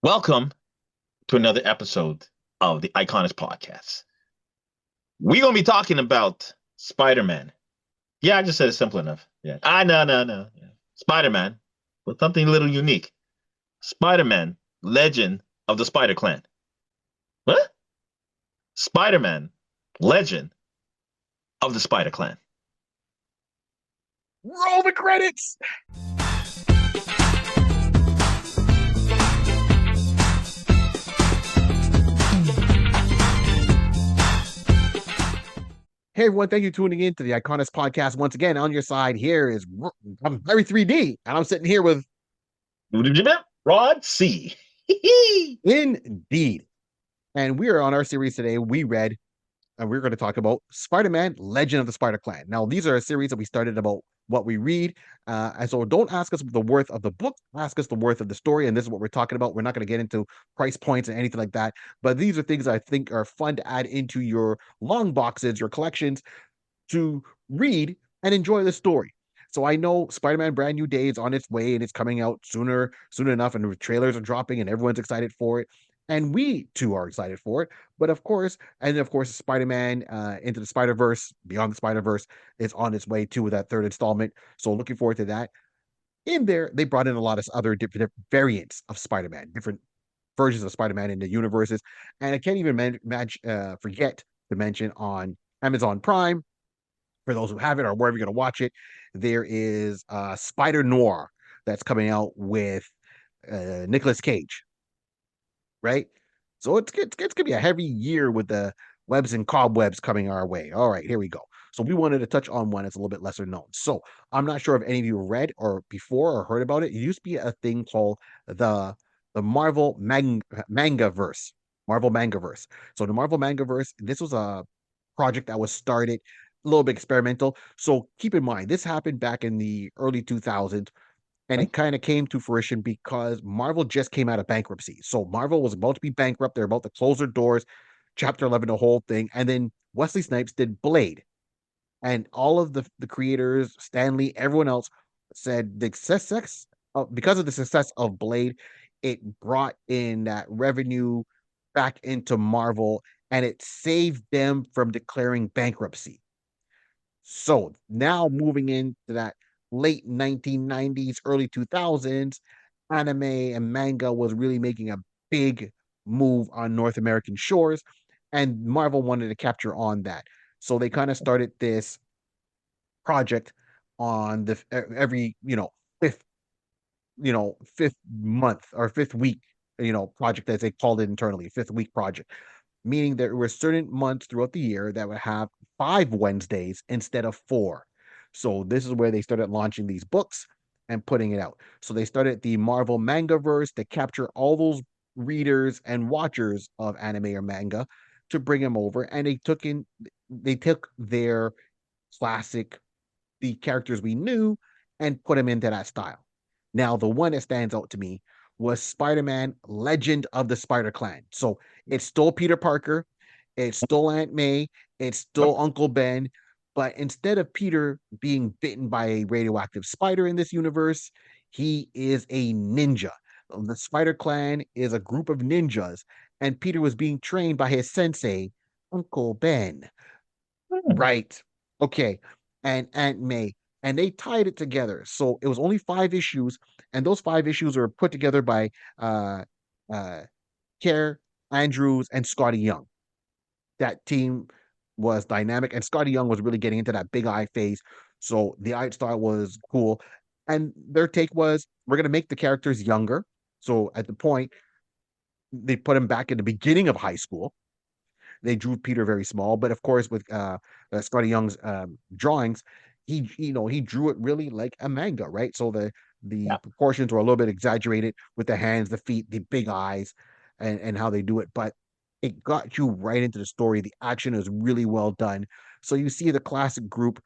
Welcome to another episode of the iConis podcast. We're gonna be talking about Spider-Man. Yeah, I just said it simple enough. Yeah. No. Yeah. Spider-Man, but something a little unique. Spider-Man, Legend of the Spider Clan. What? Spider-Man, Legend of the Spider Clan. Roll the credits. Hey everyone, thank you for tuning in to the iConis podcast. Once again, on your side here is I'm Harry 3D, and I'm sitting here with Rod C. Indeed. And we are on our series today. We read and we're going to talk about Spider-Man Legend of the Spider Clan. Now, these are a series that we started about what we read. And so don't ask us the worth of the book, ask us the worth of the story. And this is what we're talking about. We're not going to get into price points and anything like that. But these are things I think are fun to add into your long boxes, your collections, to read and enjoy the story. So I know Spider-Man Brand New Day is on its way and it's coming out soon enough, and the trailers are dropping and everyone's excited for it. And we too are excited for it. But of course, Spider-Man Into the Spider-Verse, Beyond the Spider-Verse is on its way too with that third installment. So looking forward to that. In there, they brought in a lot of other different variants of Spider-Man, different versions of Spider-Man in the universes. And I can't even forget to mention on Amazon Prime, for those who have it or wherever you're going to watch it, there is Spider Noir that's coming out with Nicolas Cage, right? So it's going to be a heavy year with the webs and cobwebs coming our way. All right, here we go. So we wanted to touch on one that's a little bit lesser known. So I'm not sure if any of you read or before or heard about it. It used to be a thing called the Manga Verse. Marvel Manga Verse. So the Marvel Manga Verse, this was a project that was started a little bit experimental. So keep in mind, this happened back in the early 2000s, and it kind of came to fruition because Marvel just came out of bankruptcy. So Marvel was about to be bankrupt. They're about to close their doors, Chapter 11, the whole thing. And then Wesley Snipes did Blade. And all of the creators, Stanley, everyone else said the success because of the success of Blade, it brought in that revenue back into Marvel and it saved them from declaring bankruptcy. So now moving into that late 1990s, early 2000s, anime and manga was really making a big move on North American shores, and Marvel wanted to capture on that. So they kind of started this project on the every fifth fifth month or fifth week project, as they called it internally, fifth week project, meaning there were certain months throughout the year that would have 5 Wednesdays instead of four. So this is where they started launching these books and putting it out. So they started the Marvel Mangaverse to capture all those readers and watchers of anime or manga to bring them over, and they took their classic, the characters we knew, and put them into that style. Now, the one that stands out to me was Spider-Man Legend of the Spider Clan. So it's still Peter Parker, it's still Aunt May, it's still Uncle Ben, but instead of Peter being bitten by a radioactive spider in this universe, he is a ninja. The Spider Clan is a group of ninjas, and Peter was being trained by his sensei, Uncle Ben. Right. Okay. And Aunt May. And they tied it together. So it was only 5 issues, and those 5 issues were put together by uh uh Care Andrews and Scotty Young. That team was dynamic, and Scotty Young was really getting into that big eye phase. So the art style was cool. And their take was, we're gonna make the characters younger. So at the point, they put him back in the beginning of high school. They drew Peter very small, but of course, with Scotty Young's drawings, he drew it really like a manga, right? So the Yeah. proportions were a little bit exaggerated with the hands, the feet, the big eyes, and how they do it, but it got you right into the story. The action is really well done. So you see the classic group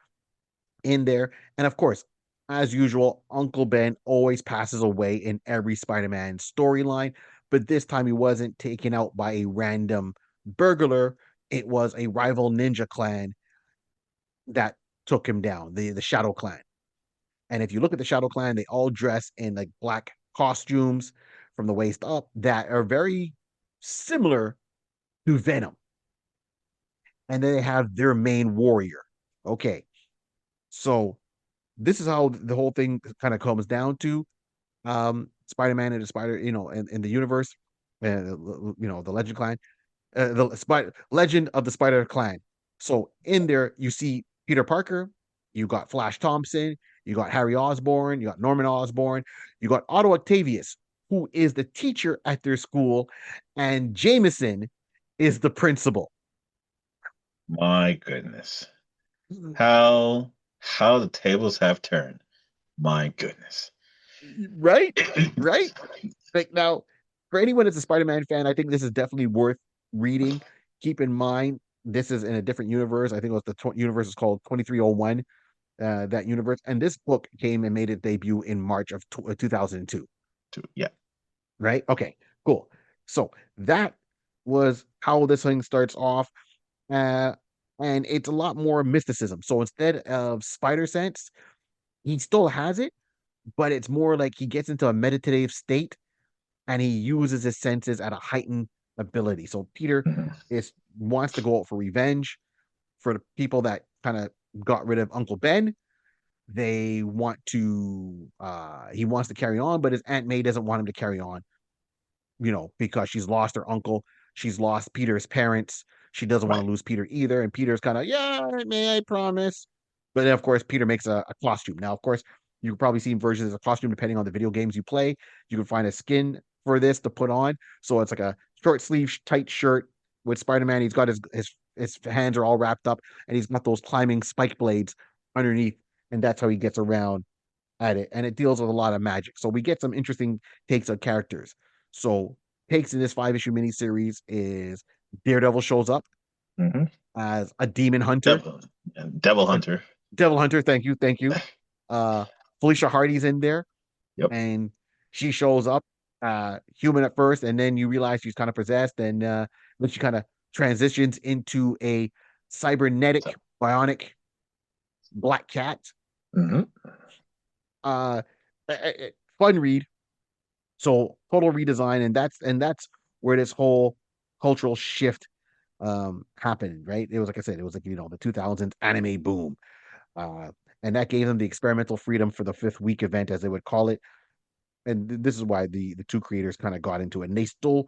in there, and of course, as usual, Uncle Ben always passes away in every Spider-Man storyline, but this time he wasn't taken out by a random burglar. It was a rival ninja clan that took him down, the Shadow Clan. And if you look at the Shadow Clan, they all dress in like black costumes from the waist up that are very similar to Venom. And then they have their main warrior. Okay. So this is how the whole thing kind of comes down to. Spider-Man and the Spider, in the universe, the Legend Clan, Legend of the Spider Clan. So in there, you see Peter Parker, you got Flash Thompson, you got Harry Osborn, you got Norman Osborn, you got Otto Octavius, who is the teacher at their school, and Jameson is the principal. My goodness. How the tables have turned. My goodness. Right? Right? Like now, for anyone that's a Spider-Man fan, I think this is definitely worth reading. Keep in mind, this is in a different universe. I think it was universe is called 2301, that universe. And this book came and made its debut in March of 2002. Yeah. Right? Okay, cool. So that was how this thing starts off. Uh, and it's a lot more mysticism. So instead of spider sense, he still has it, but it's more like he gets into a meditative state and he uses his senses at a heightened ability. So Peter Mhm. is wants to go out for revenge for the people that kind of got rid of Uncle Ben. They want to he wants to carry on, but his Aunt May doesn't want him to carry on, because she's lost her uncle, she's lost Peter's parents. She doesn't want Right. to lose Peter either. And Peter's kind of, yeah, may I promise. But then, of course, Peter makes a costume. Now, of course, you can probably see versions of a costume depending on the video games you play. You can find a skin for this to put on. So it's like a short sleeve, tight shirt with Spider-Man. He's got his hands are all wrapped up, and he's got those climbing spike blades underneath, and that's how he gets around at it, and it deals with a lot of magic. So we get some interesting takes on characters. So takes in this 5-issue miniseries is Daredevil shows up Hmm. as a demon hunter, Devil, Devil a Hunter. devil hunter. Thank you, thank you. Uh, Felicia Hardy's in there, Yep. and she shows up, human at first, and then you realize she's kind of possessed, and then she kind of transitions into a cybernetic, So, bionic black cat. hmm. Uh, Fun read. So total redesign, and that's where this whole cultural shift happened, right? It was like I said, it was like the 2000s anime boom. Uh and that gave them the experimental freedom for the fifth week event, as they would call it. And this is why the two creators kind of got into it. And they still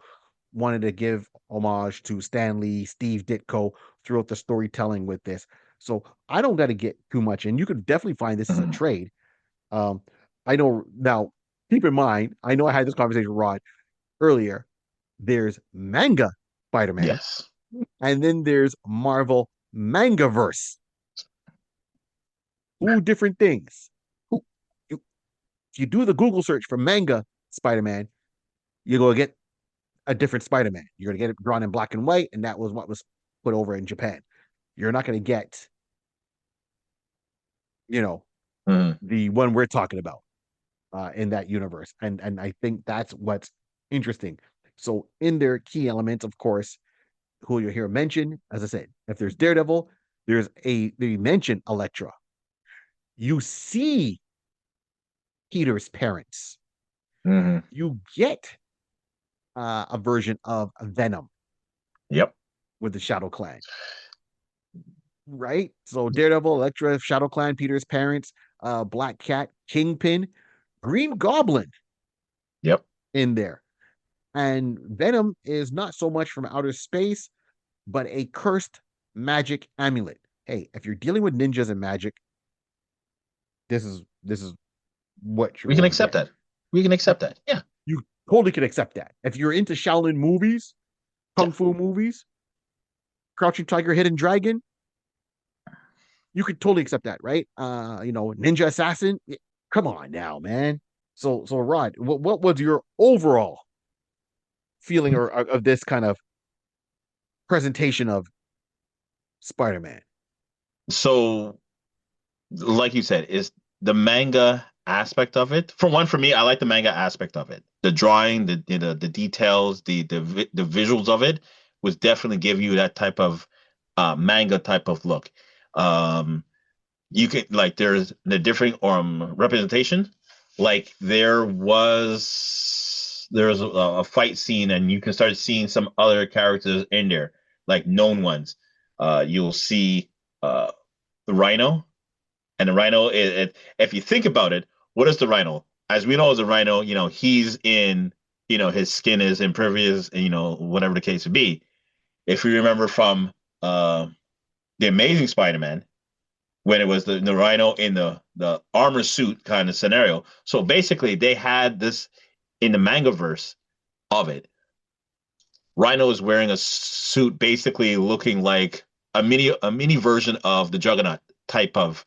wanted to give homage to Stan Lee, Steve Ditko throughout the storytelling with this. So I don't got to get too much in. You could definitely find this as a Hmm. trade. Um, I know now, keep in mind, I know I had this conversation with Rod earlier. There's manga Spider-Man, Yes. and then there's Marvel Mangaverse. Two different things. Who, if you do the Google search for manga Spider-Man, you're going to get a different Spider-Man. You're going to get it drawn in black and white, and that was what was put over in Japan. You're not going to get, you know, Hmm. the one we're talking about in that universe. And I think that's what's interesting. So in their key elements, of course, who you hear mentioned, as I said, if there's Daredevil, they mention Elektra. You see Peter's parents. Hmm. You get a version of Venom Yep. with the Shadow Clan, right? So Daredevil, Elektra, Shadow Clan, Peter's parents, Black Cat, Kingpin, Green Goblin Yep. in there. And Venom is not so much from outer space, but a cursed magic amulet. Hey, if you're dealing with ninjas and magic, this is what you're We can going to accept get. that. We can Yep. accept that. Yeah. You totally can accept that. If you're into Shaolin movies, Yeah. kung fu movies, Crouching Tiger, Hidden Dragon, you could totally accept that, right? Ninja Assassin. Come on now, man. So Rod, what was your overall feeling of this kind of presentation of Spider-Man? So, like you said, is the manga aspect of it. For one, for me, I like the manga aspect of it. The drawing, the details, the visuals of it was definitely give you that type of manga type of look. Um, you could like there's the different representation. Like there was a fight scene, and you can start seeing some other characters in there, like known ones. You'll see uh, the Rhino, and the Rhino. If you think about it, what is the Rhino? As we know, as a Rhino, he's in, his skin is impervious, whatever the case would be. If you remember from uh, the Amazing Spider-Man, when it was the Rhino in the armor suit kind of scenario. So basically, they had this in the manga verse of it. Rhino is wearing a suit, basically looking like a mini version of the Juggernaut type of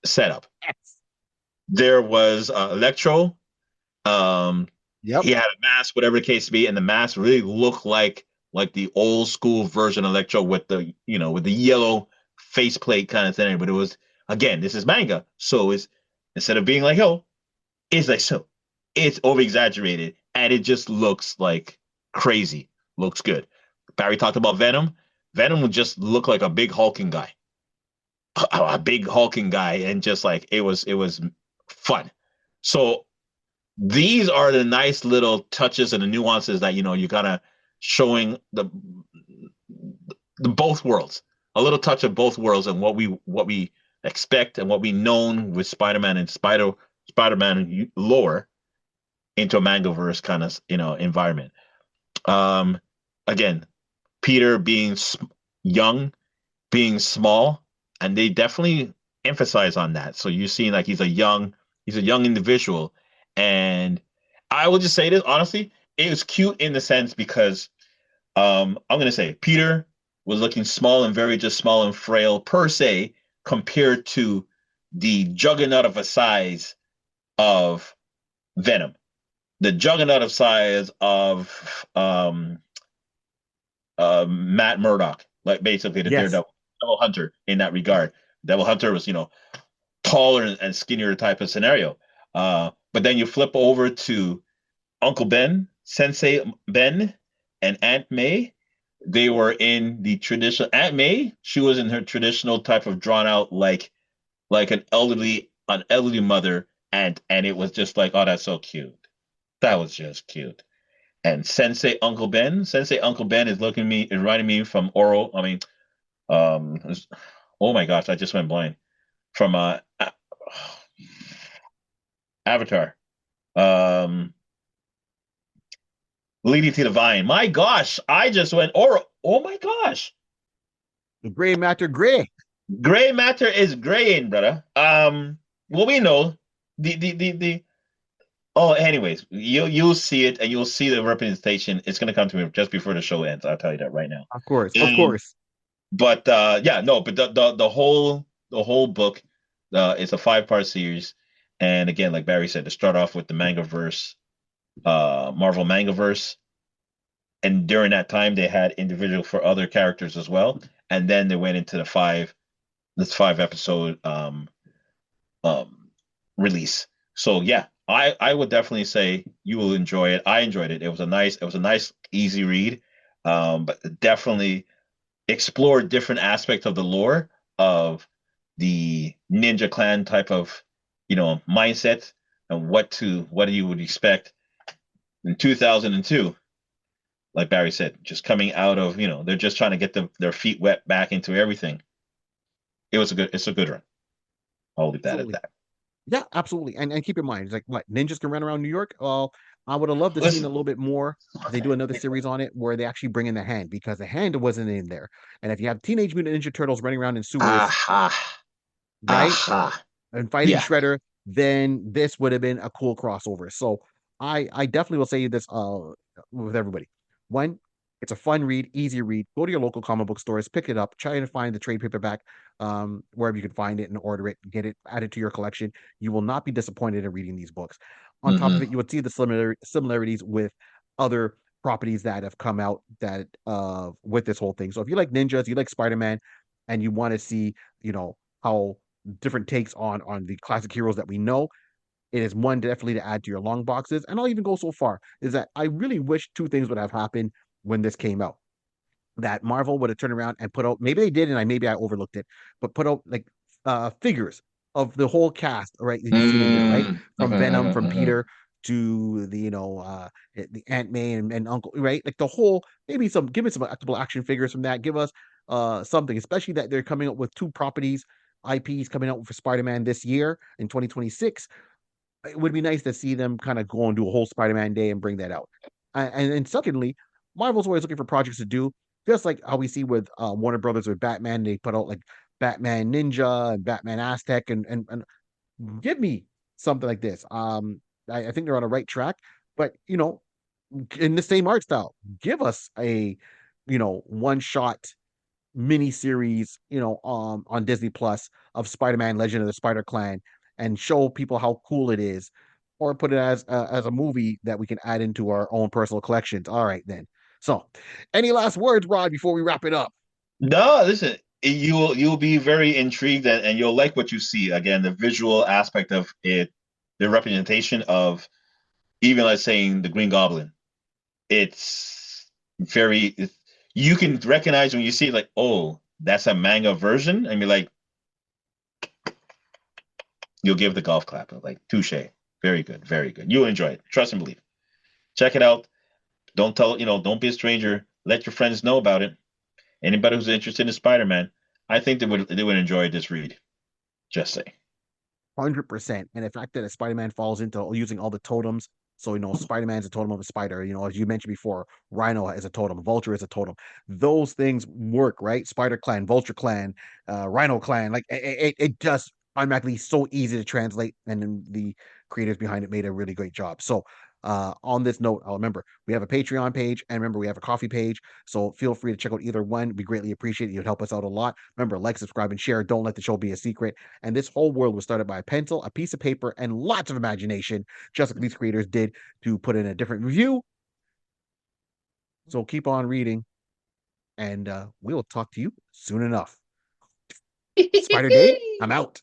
setup. Yes. There was Electro. Yep. He had a mask, whatever the case be, and the mask really looked like the old school version of Electro with the yellow faceplate kind of thing. But it was, again, this is manga, so it's, instead of being like, oh, it's like so. It's over exaggerated, and it just looks like crazy. Looks good. Barry talked about Venom. Venom would just look like a big hulking guy, a big hulking guy, and just like it was fun. So these are the nice little touches and the nuances that you kind of showing the both worlds, a little touch of both worlds, and what we expect and what we known with Spider-Man and Spider-Man lore into a mangaverse kind of environment. Um, Again, Peter being young, being small, and they definitely emphasize on that. So you're seeing like he's a young individual, and I will just say this honestly, it was cute in the sense because I'm gonna say Peter was looking small and very just small and frail per se compared to the juggernaut of a size of Venom, the juggernaut of size of Matt Murdock, like basically the Yes. Daredevil Devil Hunter in that regard. Devil Hunter was, taller and skinnier type of scenario. But then you flip over to Uncle Ben, Sensei Ben, and Aunt May. They were in the traditional Aunt May. She was in her traditional type of drawn out, like an elderly mother, and it was just like, oh, that's so cute. That was just cute. And Sensei Uncle Ben is looking me is writing me from Oro. I mean, oh my gosh, I just went blind from Avatar. Um, Leading to the Vine. My gosh, I just went Oro. Oh my gosh, The gray matter gray. gray matter is graying, brother. Well, we know the. Oh, anyways, you'll see it and you'll see the representation. It's gonna come to me just before the show ends. I'll tell you that right now. Of course. Of And course. but yeah, no, but the whole book is a 5-part series, and again, like Barry said, to start off with the manga verse, Marvel manga verse, and during that time they had individual for other characters as well, and then they went into this 5 episode um release. So yeah, I would definitely say you will enjoy it. I enjoyed it. It was a nice easy read, but definitely explore different aspects of the lore of the ninja clan type of mindset, and what you would expect in 2002, like Barry said, just coming out of, they're just trying to get their feet wet back into everything. It's a good run. I'll leave that at Absolutely. that. Yeah, absolutely. And keep in mind, it's like what ninjas can run around New York. Well, I would have loved to seen a Listen. little bit more. They do another series on it where they actually bring in the hand because the hand wasn't in there. And if you have Teenage Mutant Ninja Turtles running around in sewers, Aha. right, Aha. and fighting Yeah. Shredder, then this would have been a cool crossover. So I definitely will say this with everybody. One, it's a fun read, easy read. Go to your local comic book stores, pick it up, try and find the trade paperback wherever you can find it and order it, get it added to your collection. You will not be disappointed in reading these books. On top of Hmm. it, you would see the similarities with other properties that have come out that with this whole thing. So if you like ninjas, you like Spider-Man, and you want to see, how different takes on the classic heroes that we know. It is one definitely to add to your long boxes. And I'll even go so far is that I really wish two things would have happened when this came out. That Marvel would have turned around and put out, maybe they did, and maybe I overlooked it, but put out like figures of the whole cast, right? That you've seen in there, right? Mm. From Venom, from Peter, to the Aunt May and Uncle, right? Like the whole, maybe some, give us some couple action figures from that. Give us something, especially that they're coming up with two properties, IPs coming out for Spider-Man this year in 2026. It would be nice to see them kind of go and do a whole Spider-Man day and bring that out. And secondly, Marvel's always looking for projects to do, just like how we see with Warner Brothers with Batman. They put out like Batman Ninja and Batman Aztec, and give me something like this. I think they're on the right track, but in the same art style, give us a one shot mini series, on Disney Plus of Spider-Man: Legend of the Spider Clan, and show people how cool it is, or put it as a movie that we can add into our own personal collections. All right, then. So, any last words, Rod, before we wrap it up? No, listen, you'll be very intrigued and you'll like what you see. Again, the visual aspect of it, the representation of even let's saying the Green Goblin. It's very you can recognize when you see it, like, oh, that's a manga version, and you're like, you'll give the golf clap. Like, touche. Very good, very good. You'll enjoy it. Trust and believe. Check it out. Don't tell, don't be a stranger. Let your friends know about it. Anybody who's interested in Spider-Man, I think they would enjoy this read. Just say. 100%. And the fact that a Spider-Man falls into using all the totems. So, Spider-Man's a totem of a spider. As you mentioned before, Rhino is a totem, Vulture is a totem. Those things work, right? Spider Clan, Vulture Clan, Rhino Clan. Like, it just automatically so easy to translate. And then the creators behind it made a really great job. So, on this note, I'll remember we have a Patreon page, and remember we have a coffee page. So feel free to check out either one. We greatly appreciate it. You'd help us out a lot. Remember, like, subscribe, and share. Don't let the show be a secret. And this whole world was started by a pencil, a piece of paper, and lots of imagination, just like these creators did to put in a different review. So keep on reading, and we'll talk to you soon enough. Spider Day, I'm out.